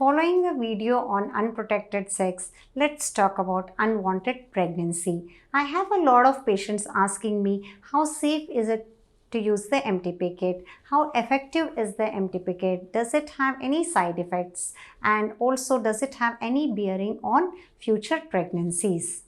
Following the video on unprotected sex, let's talk about unwanted pregnancy. I have a lot of patients asking me how safe is it to use the MTP-Kit? How effective is the MTP-Kit? Does it have any side effects? And also, does it have any bearing on future pregnancies?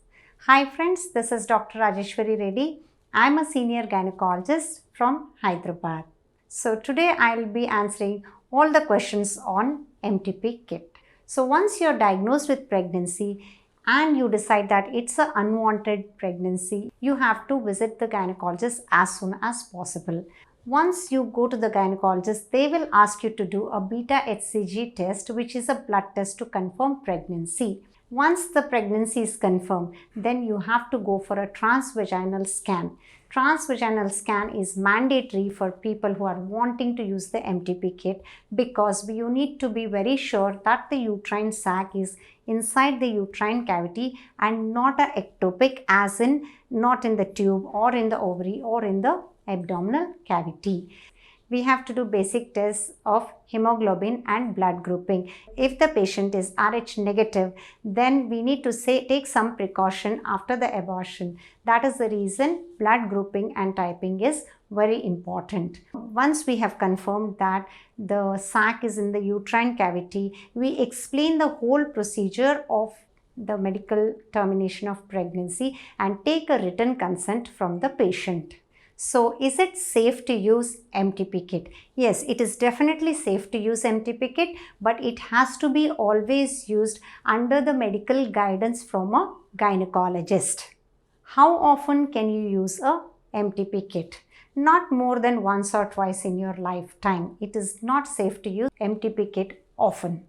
Hi friends, this is Dr. Rajeshwari Reddy. I'm a senior gynecologist from Hyderabad. So today I'll be answering all the questions on MTP-Kit. So once you're diagnosed with pregnancy and you decide that it's an unwanted pregnancy, you have to visit the gynecologist as soon as possible. Once you go to the gynecologist, they will ask you to do a beta HCG test, which is a blood test to confirm pregnancy. Once the pregnancy is confirmed, then you have to go for a transvaginal scan. Transvaginal scan is mandatory for people who are wanting to use the MTP-Kit because you need to be very sure that the uterine sac is inside the uterine cavity and not an ectopic, as in not in the tube or in the ovary or in the abdominal cavity. We have to do basic tests of hemoglobin and blood grouping. If the patient is Rh negative, then we need to take some precaution after the abortion. That is the reason blood grouping and typing is very important. Once we have confirmed that the sac is in the uterine cavity, we explain the whole procedure of the medical termination of pregnancy and take a written consent from the patient. So, is it safe to use MTP-Kit? Yes, it is definitely safe to use MTP-Kit, but it has to be always used under the medical guidance from a gynecologist. How often can you use a MTP-Kit? Not more than once or twice in your lifetime. It is not safe to use MTP-Kit often.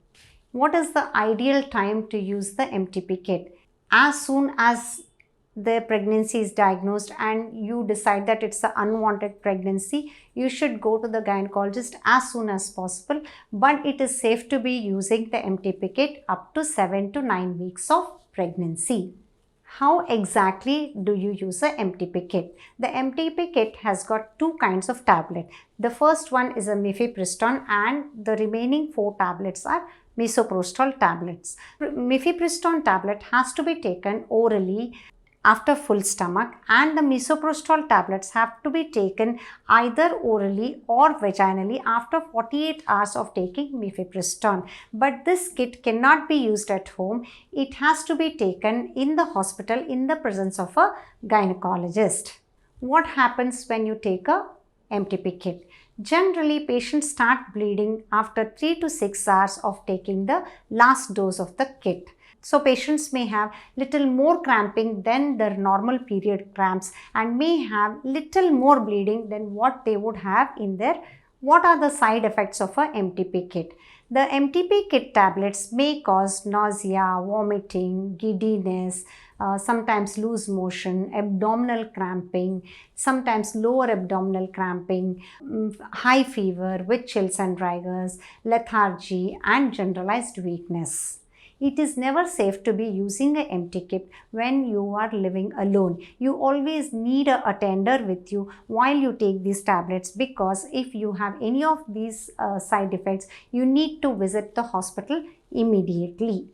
What is the ideal time to use the MTP-Kit? As soon as the pregnancy is diagnosed and you decide that it's an unwanted pregnancy, you should go to the gynecologist as soon as possible, but it is safe to be using the MTP-Kit up to 7 to 9 weeks of pregnancy. How exactly do you use a MTP-Kit? The MTP-Kit has got two kinds of tablet. The first one is a Mifepristone and the remaining 4 tablets are Misoprostol tablets. Mifepristone tablet has to be taken orally after full stomach, and the Misoprostol tablets have to be taken either orally or vaginally after 48 hours of taking Mifepristone. But this kit cannot be used at home. It has to be taken in the hospital in the presence of a gynecologist. What happens when you take a MTP-Kit? Generally, patients start bleeding after 3 to 6 hours of taking the last dose of the kit. So patients may have little more cramping than their normal period cramps and may have little more bleeding than what they would have in their. What are the side effects of a MTP-Kit? The MTP-Kit tablets may cause nausea, vomiting, giddiness, sometimes loose motion, abdominal cramping, sometimes lower abdominal cramping, high fever with chills and rigors, lethargy and generalized weakness. It is never safe to be using a MTP-Kit when you are living alone. You always need a attender with you while you take these tablets, because if you have any of these side effects, you need to visit the hospital immediately.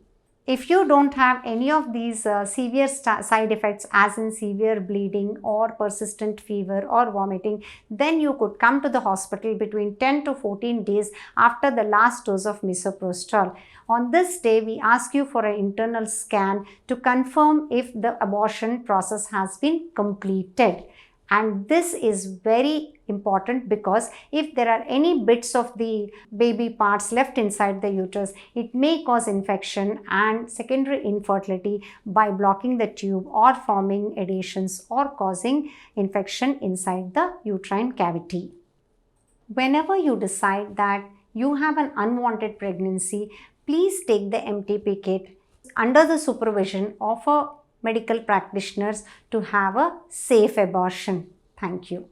If you don't have any of these severe side effects, as in severe bleeding or persistent fever or vomiting, then you could come to the hospital between 10 to 14 days after the last dose of Misoprostol. On this day, we ask you for an internal scan to confirm if the abortion process has been completed. And this is very important because if there are any bits of the baby parts left inside the uterus, it may cause infection and secondary infertility by blocking the tube or forming adhesions or causing infection inside the uterine cavity. Whenever you decide that you have an unwanted pregnancy, please take the MTP-Kit under the supervision of a medical practitioners to have a safe abortion. Thank you.